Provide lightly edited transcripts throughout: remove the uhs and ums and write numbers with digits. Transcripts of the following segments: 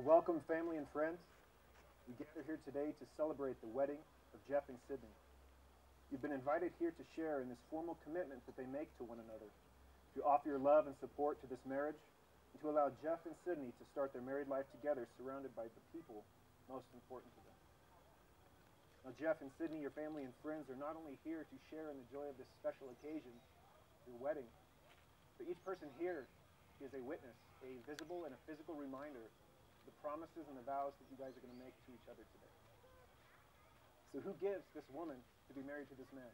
Welcome, family and friends. We gather here today to celebrate the wedding of Jeff and Sydney. You've been invited here to share in this formal commitment that they make to one another, to offer your love and support to this marriage, and to allow Jeff and Sydney to start their married life together, surrounded by the people most important to them. Now, Jeff and Sydney, your family and friends, are not only here to share in the joy of this special occasion, your wedding, but each person here is a witness, a visible and a physical reminder of the promises and the vows that you guys are going to make to each other today. So who gives this woman to be married to this man?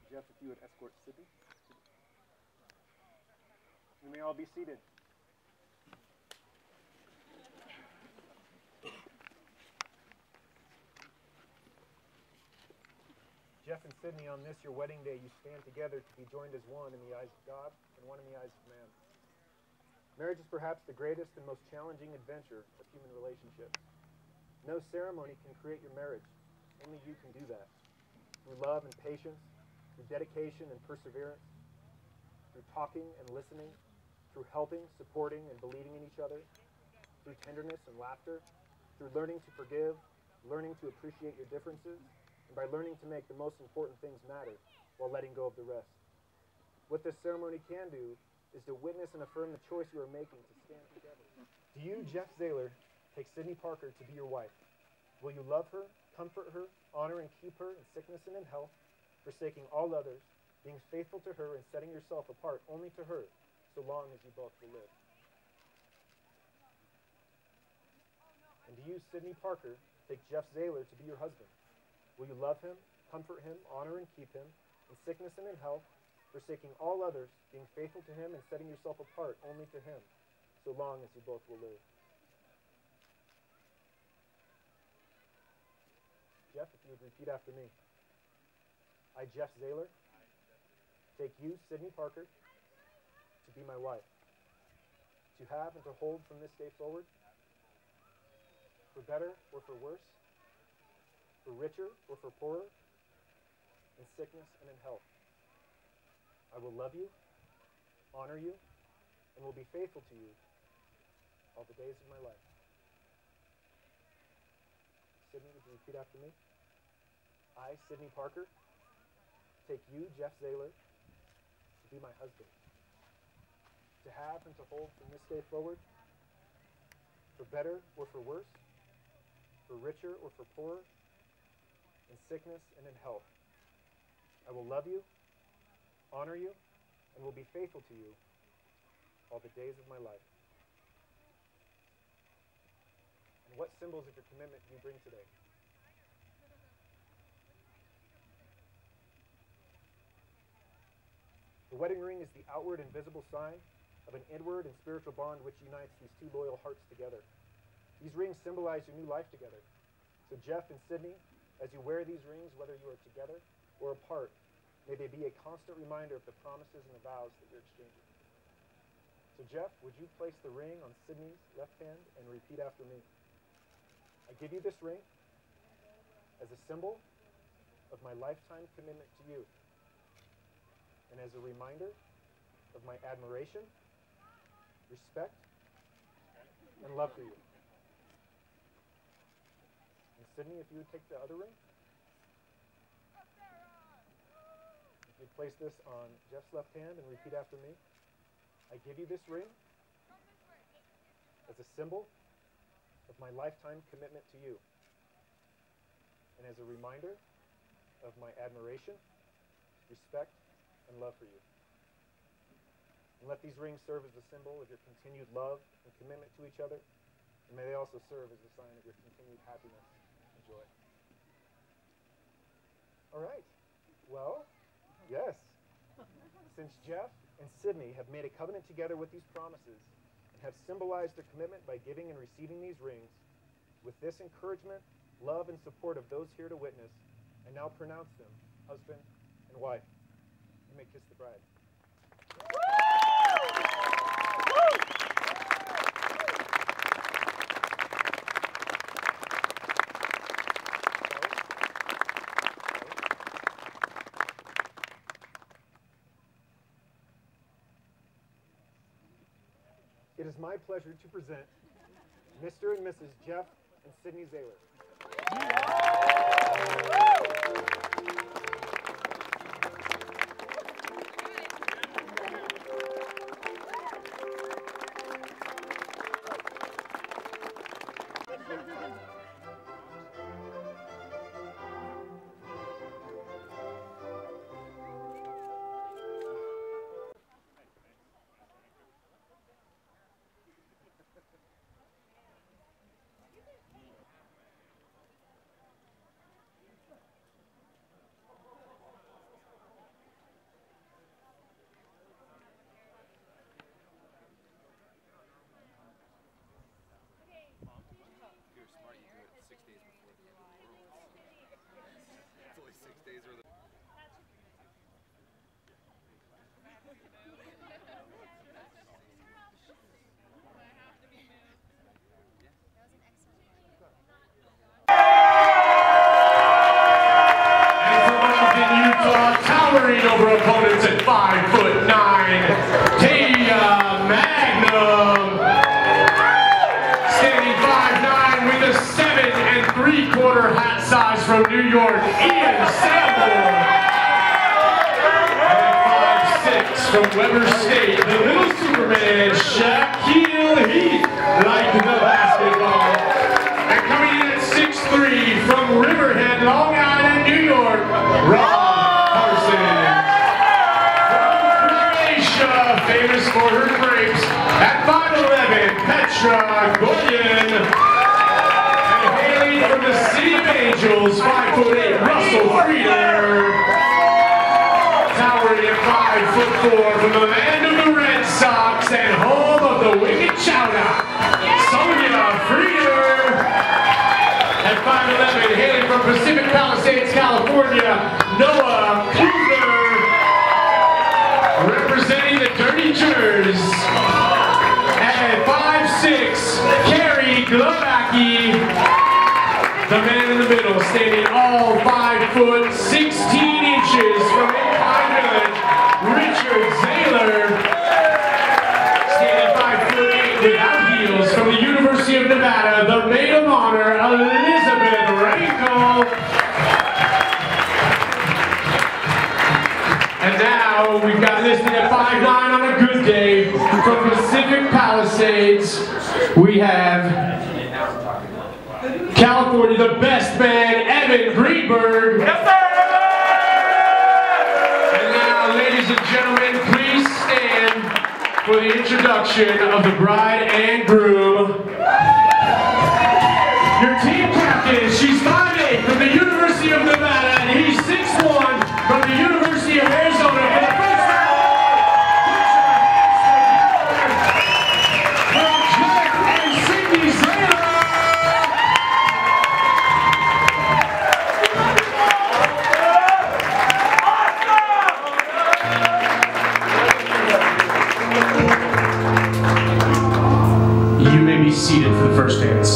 Jeff, if you would escort Sydney. You may all be seated. Jeff and Sydney, on this, your wedding day, you stand together to be joined as one in the eyes of God and one in the eyes of man. Marriage is perhaps the greatest and most challenging adventure of human relationships. No ceremony can create your marriage. Only you can do that. Through love and patience, through dedication and perseverance, through talking and listening, through helping, supporting, and believing in each other, through tenderness and laughter, through learning to forgive, learning to appreciate your differences, and by learning to make the most important things matter while letting go of the rest. What this ceremony can do is to witness and affirm the choice you are making to stand together. Do you, Jeff Zahler, take Sydney Parker to be your wife? Will you love her, comfort her, honor and keep her in sickness and in health, forsaking all others, being faithful to her and setting yourself apart only to her, so long as you both will live? And do you, Sydney Parker, take Jeff Zahler to be your husband? Will you love him, comfort him, honor and keep him, in sickness and in health, forsaking all others, being faithful to him and setting yourself apart only to him, so long as you both will live? Jeff, if you would repeat after me. I, Jeff Zahler, take you, Sydney Parker, to be my wife, to have and to hold from this day forward, for better or for worse, for richer or for poorer, in sickness and in health. I will love you, honor you, and will be faithful to you all the days of my life. Sydney, would you repeat after me? I, Sydney Parker, take you, Jeff Zahler, to be my husband, to have and to hold from this day forward, for better or for worse, for richer or for poorer, in sickness and in health. I will love you, honor you, and will be faithful to you all the days of my life. And what symbols of your commitment do you bring today? The wedding ring is the outward and visible sign of an inward and spiritual bond which unites these two loyal hearts together. These rings symbolize your new life together. So Jeff and Sydney, as you wear these rings, whether you are together or apart, may they be a constant reminder of the promises and the vows that you're exchanging. So Jeff, would you place the ring on Sydney's left hand and repeat after me? I give you this ring as a symbol of my lifetime commitment to you, and as a reminder of my admiration, respect, and love for you. And Sydney, if you would take the other ring. If you'd place this on Jeff's left hand and repeat after me. I give you this ring as a symbol of my lifetime commitment to you, and as a reminder of my admiration, respect, and love for you. And let these rings serve as a symbol of your continued love and commitment to each other, and may they also serve as a sign of your continued happiness and joy. All right. Well, yes. Since Jeff and Sydney have made a covenant together with these promises and have symbolized their commitment by giving and receiving these rings, with this encouragement, love, and support of those here to witness, I now pronounce them husband and wife. You may kiss the bride. It is my pleasure to present Mr. and Mrs. Jeff and Sydney Zahler. Towering over opponents at 5'9", Tia Magnum, standing 5'9" with a 7 3/4 hat size from New York, Ian Zahler, and 5'6" from Weber State, the little Superman, Shaquille Heath, like the basketball, and coming in at 6'3" from Riverhead, Long Island, New York, Rob famous for her grapes, at 5'11", Petra Goyen, and hailing from the City of Angels, 5'8", Russell Frieder, towering at 5'4", from the land of the Red Sox and home of the Wicked Chowder, Sonia Frieder, at 5'11", hailing from Pacific Palisades, California, Noah Kluger, representing the Dirty Jers, at 5'6", Carrie Glovacki, the man in the middle, standing all 5'16" from Incline Village, Richard Zahler, standing 5'8" without heels, from the University of Nevada, the maid of honor, Elizabeth Rankle. And now we've got listed at 5'9" on a good day from Pacific Palisades. We have California, the best man, Evan Greenberg. Yes, sir! And now, ladies and gentlemen, please stand for the introduction of the bride and groom. Your team captain, she's 5'8" from the University of Nevada, and he's 6'1" from the University of Arizona. For the first time, from Jeff and Sydney Zahler. You may be seated for the first dance.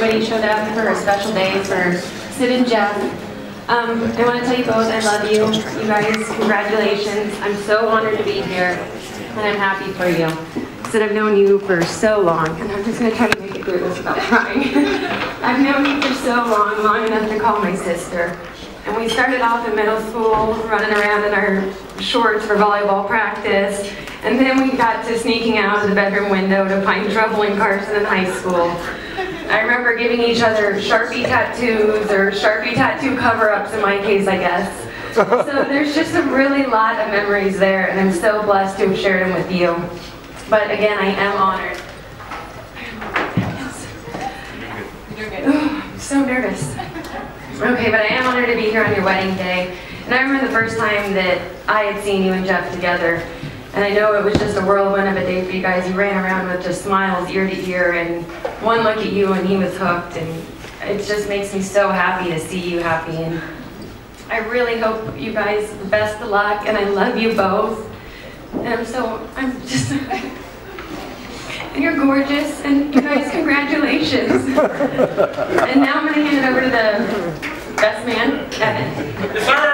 everybody showed up for a special day for Sid and Jeff. I want to tell you both I love you. You guys, congratulations. I'm so honored to be here, and I'm happy for you. Sid, I've known you for so long, and I'm just going to try to make it through this without crying. I've known you for so long enough to call my sister. And we started off in middle school, running around in our shorts for volleyball practice. And then we got to sneaking out of the bedroom window to find trouble in Carson in high school. I remember giving each other Sharpie tattoos, or Sharpie tattoo cover-ups in my case, I guess. So there's just a really lot of memories there, and I'm so blessed to have shared them with you. But again, I am honored. You're good. I'm so nervous. Okay, but I am honored to be here on your wedding day. And I remember the first time that I had seen you and Jeff together. And I know it was just a whirlwind of a day for you guys. You ran around with just smiles ear to ear, and one look at you and he was hooked. And it just makes me so happy to see you happy. And I really hope you guys the best of luck, and I love you both. And I'm just, and you're gorgeous, and you guys, congratulations. And now I'm gonna hand it over to the best man, Evan. Yes, sir!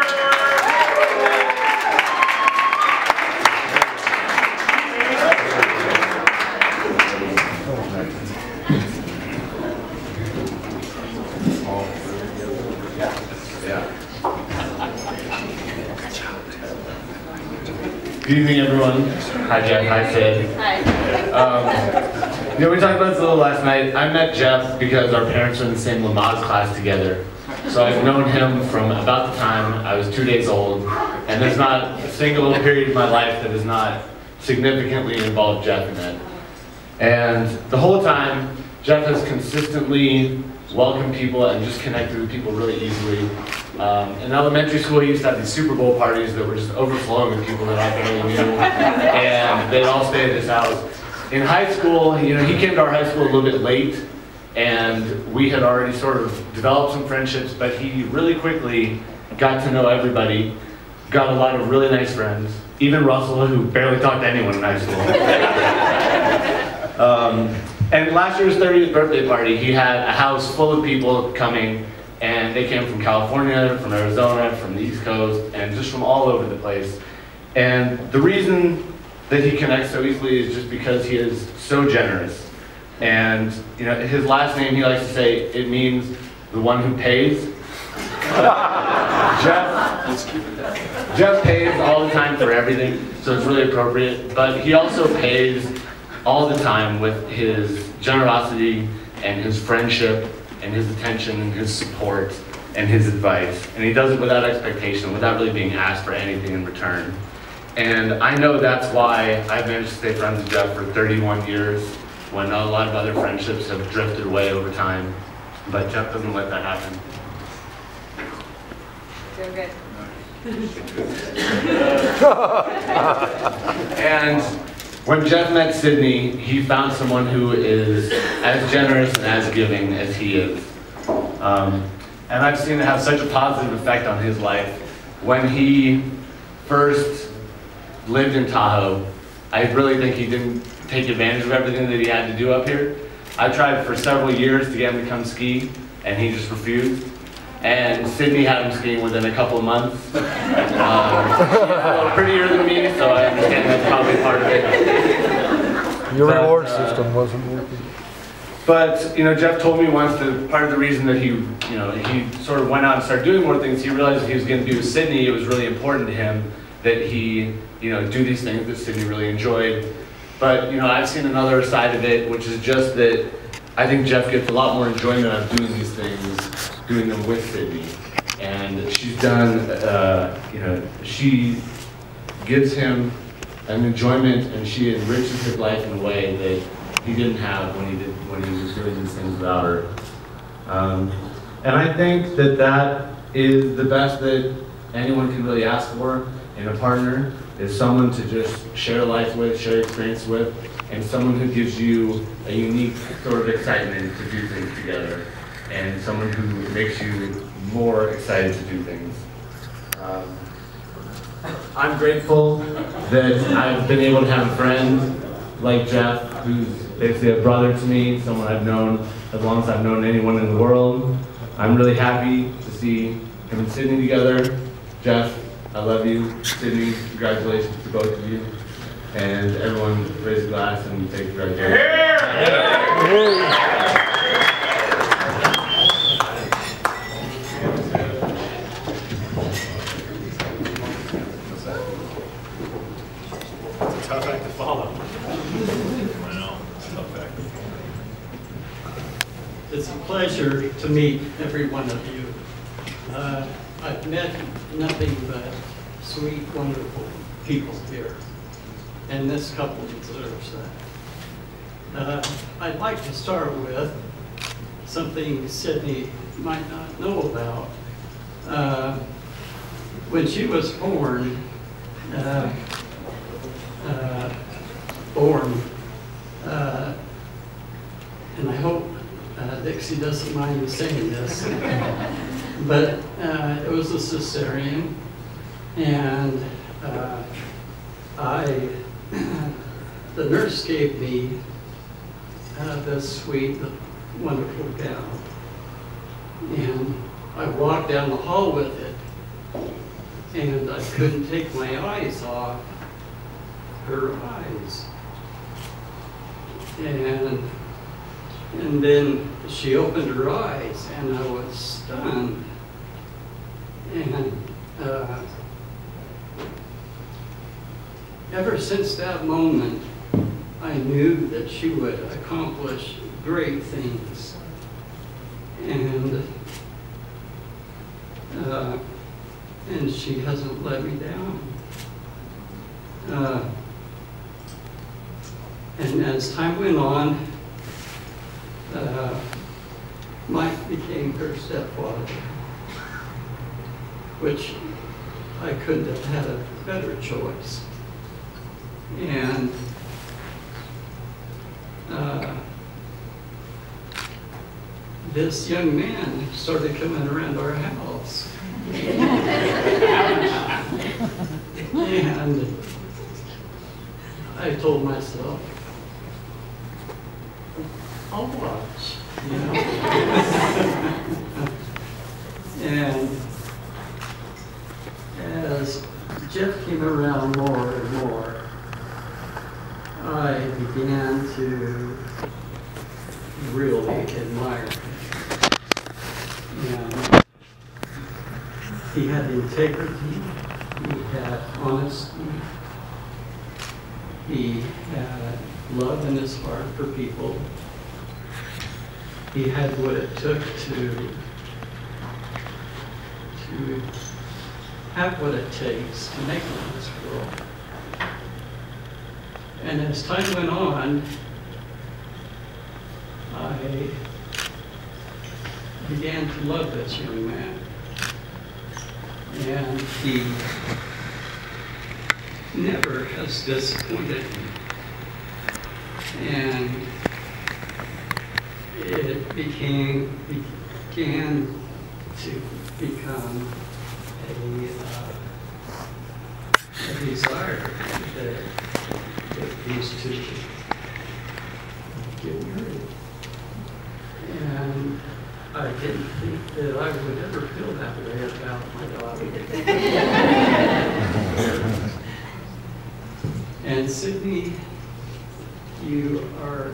Good evening, everyone. Hi, Jeff. Hi, Sid. Hi. We talked about this a little last night. I met Jeff because our parents were in the same Lamaze class together. So I've known him from about the time I was 2 days old, and there's not a single period of my life that has not significantly involved Jeff in it. And the whole time, Jeff has consistently welcomed people and just connected with people really easily. In elementary school, he used to have these Super Bowl parties that were just overflowing with people that I barely knew, and they'd all stay at his house. In high school, he came to our high school a little bit late, and we had already sort of developed some friendships, but he really quickly got to know everybody, got a lot of really nice friends, even Russell, who barely talked to anyone in high school. And last year's 30th birthday party, he had a house full of people coming, and they came from California, from Arizona, from the East Coast, and just from all over the place. And the reason that he connects so easily is just because he is so generous. And his last name, he likes to say, it means the one who pays. Jeff pays all the time for everything, so it's really appropriate. But he also pays all the time with his generosity and his friendship and his attention and his support and his advice. And he does it without expectation, without really being asked for anything in return. And I know that's why I've managed to stay friends with Jeff for 31 years, when a lot of other friendships have drifted away over time. But Jeff doesn't let that happen. Doing good. And when Jeff met Sydney, he found someone who is as generous and as giving as he is. And I've seen it have such a positive effect on his life. When he first lived in Tahoe, I really think he didn't take advantage of everything that he had to do up here. I tried for several years to get him to come ski, and he just refused. And Sydney had him skiing within a couple of months. She's a little prettier than me, so I understand that's probably part of it. Your reward system wasn't working. But Jeff told me once that part of the reason that he sort of went out and started doing more things, he realized if he was going to be with Sydney, it was really important to him that he do these things that Sydney really enjoyed. But I've seen another side of it, which is just that I think Jeff gets a lot more enjoyment out of doing these things, doing them with Sydney. And she's done, she gives him an enjoyment, and she enriches his life in a way that he didn't have when he was doing these things without her. And I think that is the best that anyone can really ask for in a partner, is someone to just share life with, share experience with, and someone who gives you a unique sort of excitement to do things together, and someone who makes you more excited to do things. I'm grateful that I've been able to have a friend like Jeff, who's basically a brother to me, someone I've known as long as I've known anyone in the world. I'm really happy to see him and Sydney together. Jeff, I love you. Sydney, congratulations to both of you. And everyone raise a glass and say congratulations. Tough act to follow. I know, it's a tough act. It's a pleasure to meet every one of you. I've met nothing but sweet, wonderful people here, and this couple deserves that. I'd like to start with something Sydney might not know about. When she was born, and I hope Dixie doesn't mind me saying this, but it was a cesarean, and the nurse gave me this sweet, wonderful gown, and I walked down the hall with it, and I couldn't take my eyes off her eyes. And then she opened her eyes, and I was stunned. And ever since that moment, I knew that she would accomplish great things. And she hasn't let me down. And as time went on, Mike became her stepfather, which I couldn't have had a better choice. And this young man started coming around our house. And I told myself, I'll watch, you know. And as Jeff came around more and more, I began to really admire him. And he had integrity, he had honesty, he had love in his heart for people. He had what it took to have what it takes to make it in this world. And as time went on, I began to love this young man. And he never has disappointed me. And it began to become a desire that these two get married. And I didn't think that I would ever feel that way about my daughter. And Sydney, you are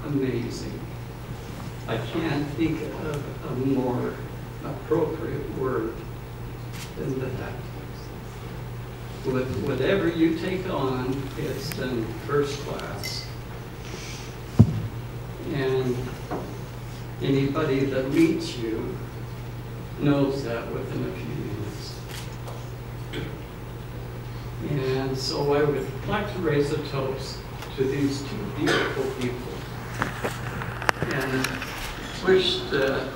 amazing. I can't think of a more appropriate word than that. Whatever you take on, it's done first class. And anybody that meets you knows that within a few minutes. And so I would like to raise a toast to these two beautiful people and wish the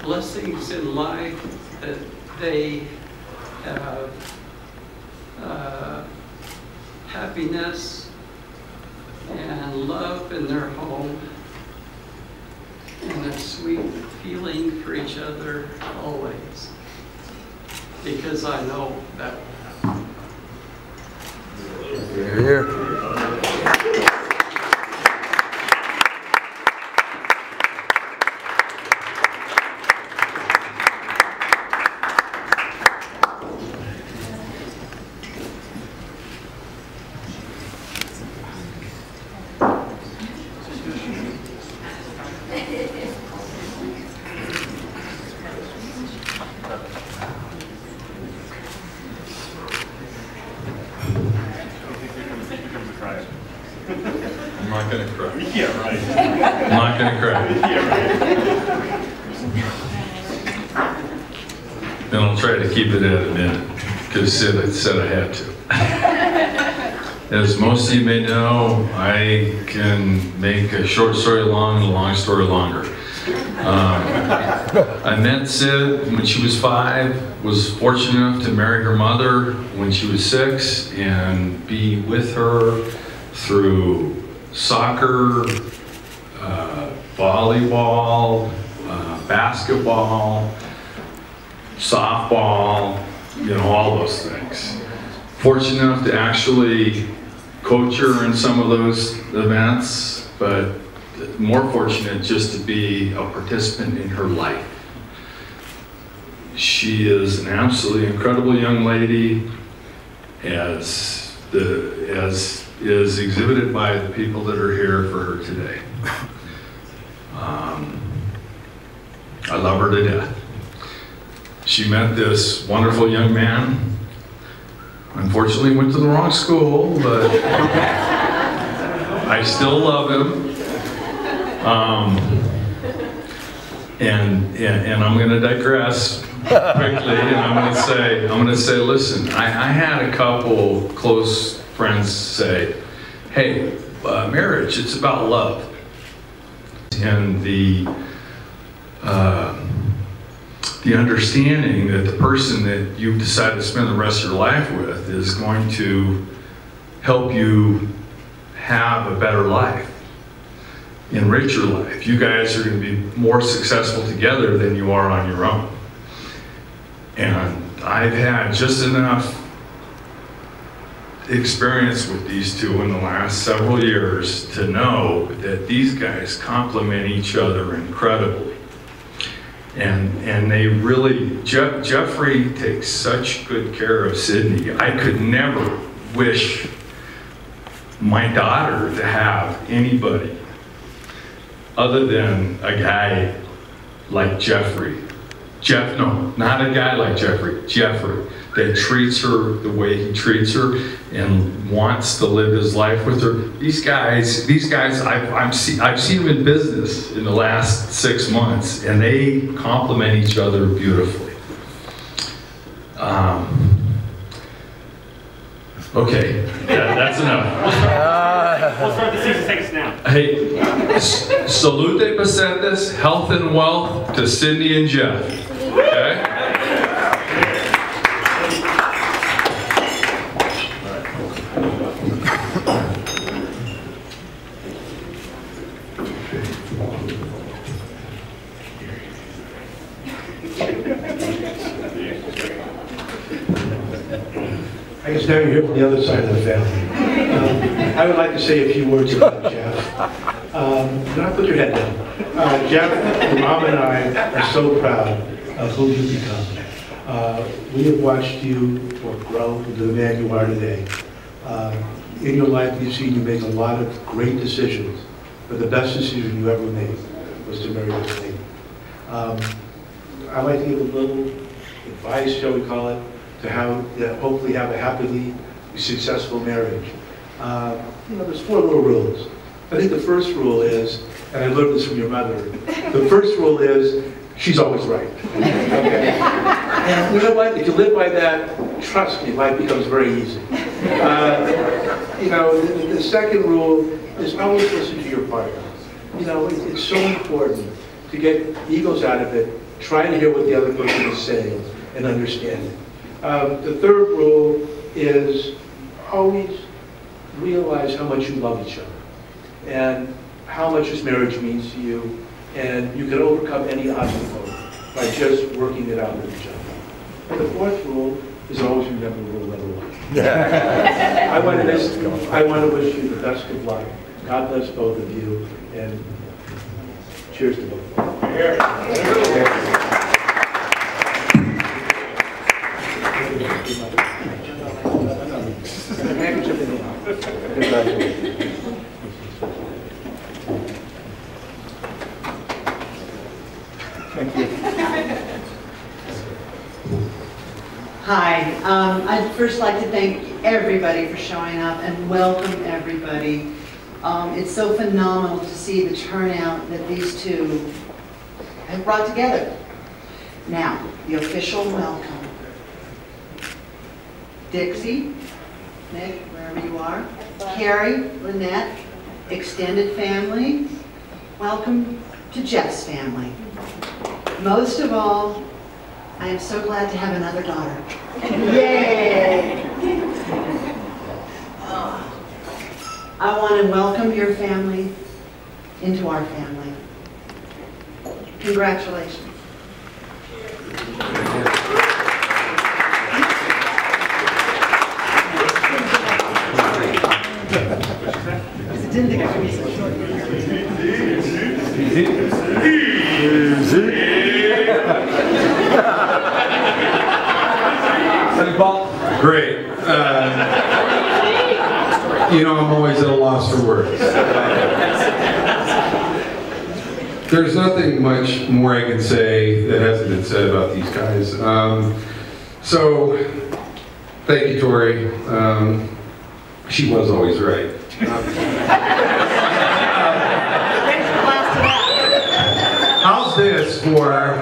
blessings in life that they have, happiness and love in their home, and a sweet feeling for each other always, because I know that will happen. Here. I'm not going to cry. Yeah, right. I'm not going to cry. Yeah, right. Then I'll try to keep it at a minute, because Sid said I had to. As most of you may know, I can make a short story long and a long story longer. I met Sid when she was 5, was fortunate enough to marry her mother when she was 6, and be with her through soccer, volleyball, basketball, softball, you know, all those things. Fortunate enough to actually coach her in some of those events, but more fortunate just to be a participant in her life. She is an absolutely incredible young lady, as is exhibited by the people that are here for her today. I love her to death. She met this wonderful young man. Unfortunately, went to the wrong school, but I still love him. And I'm going to digress quickly, and I'm going to say, listen, I had a couple close friends say, hey, marriage, it's about love. And the understanding that the person that you've decided to spend the rest of your life with is going to help you have a better life, enrich your life. You guys are going to be more successful together than you are on your own. And I've had just enough experience with these two in the last several years to know that these guys complement each other incredibly. And they really, Jeffrey takes such good care of Sydney. I could never wish my daughter to have anybody other than a guy like Jeffrey. No, not a guy like Jeffrey, that treats her the way he treats her and wants to live his life with her. These guys, I've seen them in business in the last 6 months, and they complement each other beautifully. Okay, that's enough. We'll start the season tickets now. Hey, salute pacetes, health and wealth to Cindy and Jeff. Okay? I guess now you're here from the other side of the family. I would like to say a few words about Jeff. Not put your head down. Jeff, your mom and I are so proud of who you've become. We have watched you grow into the man you are today. In your life, we've seen you make a lot of great decisions, but the best decision you ever made was to marry this lady. I'd like to give a little advice, shall we call it, to how to hopefully have a happily successful marriage. There's 4 little rules. I think the first rule is, and I learned this from your mother, the first rule is, she's always right. Okay? And you know what? If you live by that, trust me, life becomes very easy. The second rule is always listen to your partner. It's so important to get egos out of it, trying to hear what the other person is saying and understand it. The third rule is always realize how much you love each other and how much this marriage means to you, and you can overcome any obstacle by just working it out with each other. And the fourth rule is always remember rule number 1. I want to wish you the best of luck. God bless both of you, and cheers to both of you. Thank you. Hi. I'd first like to thank everybody for showing up and welcome everybody. It's so phenomenal to see the turnout that these two have brought together. Now, the official welcome. Dixie, Nick, wherever you are, Carrie, Lynette, extended family, welcome to Jeff's family. Most of all, I am so glad to have another daughter. Yay! I want to welcome your family into our family. Congratulations. I didn't think I could be so short. Great. You know, I'm always at a loss for words. There's nothing much more I can say that hasn't been said about these guys. So, thank you, Tori. She was always right. How's this for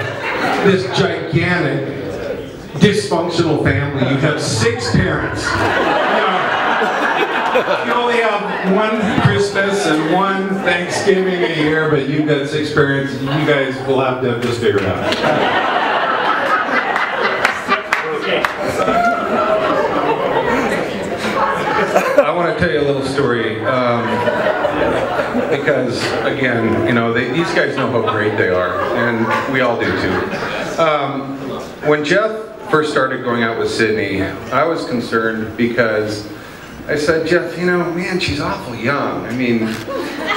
this gigantic, dysfunctional family? You have 6 parents. You only have one Christmas and one Thanksgiving a year, but you've got 6 parents. You guys will have to just figure it out. I want to tell you a little story because, again, you know, these guys know how great they are, and we all do too. When Jeff first started going out with Sydney, I was concerned because I said, Jeff, you know, man, she's awful young. I mean,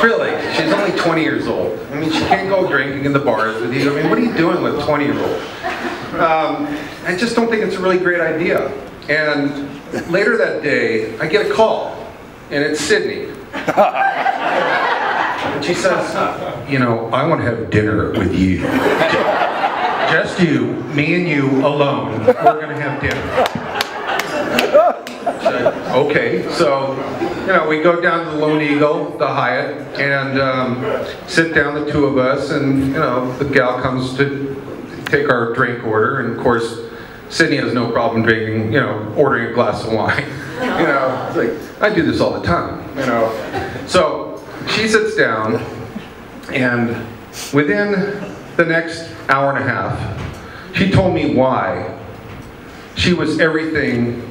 really, she's only 20 years old. I mean, she can't go drinking in the bars with you. I mean, what are you doing with a 20-year-old? I just don't think it's a really great idea. And later that day, I get a call, and it's Sydney. And she says, you know, I want to have dinner with you. Just you, me and you alone. We're going to have dinner. Okay, so, you know, we go down to the Lone Eagle, the Hyatt, and sit down, the 2 of us, and, you know, the gal comes to take our drink order, and of course, Sydney has no problem drinking, you know, ordering a glass of wine. You know, it's like, I do this all the time, you know. So, she sits down, and within the next hour and a half, she told me why she was everything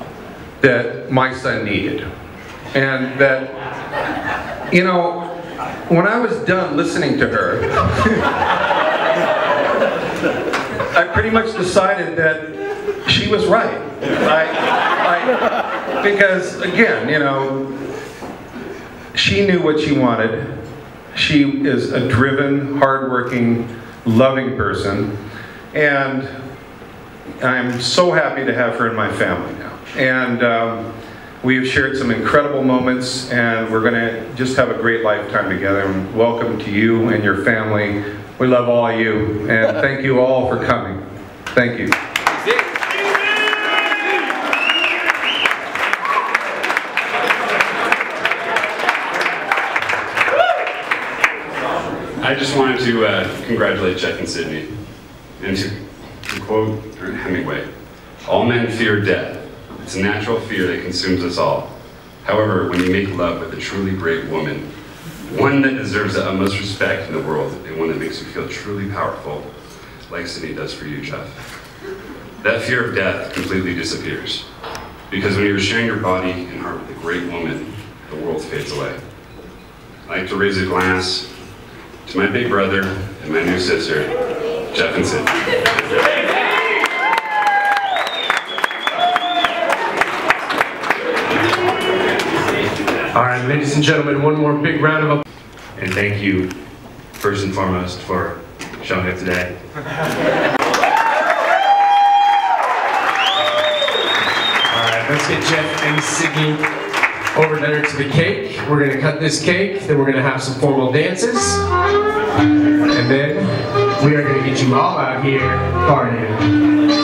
that my son needed. And that, you know, when I was done listening to her, I pretty much decided that she was right. Because, again, you know, she knew what she wanted. She is a driven, hardworking, loving person. And I'm so happy to have her in my family now. And we've shared some incredible moments, and we're going to just have a great lifetime together. And welcome to you and your family. We love all of you, and thank you all for coming. Thank you. I just wanted to congratulate Jeff and Sydney, and to quote Hemingway, all men fear death. It's a natural fear that consumes us all. However, when you make love with a truly great woman, one that deserves the utmost respect in the world, and one that makes you feel truly powerful, like Sydney does for you, Jeff, that fear of death completely disappears. Because when you're sharing your body and heart with a great woman, the world fades away. I like to raise a glass to my big brother and my new sister, Jeff and Sydney. All right, ladies and gentlemen, one more big round of applause. And thank you, first and foremost, for showing up today. All right, let's get Jeff and Sydney over there to the cake. We're gonna cut this cake, then we're gonna have some formal dances, and then We are going to get you all out here partying.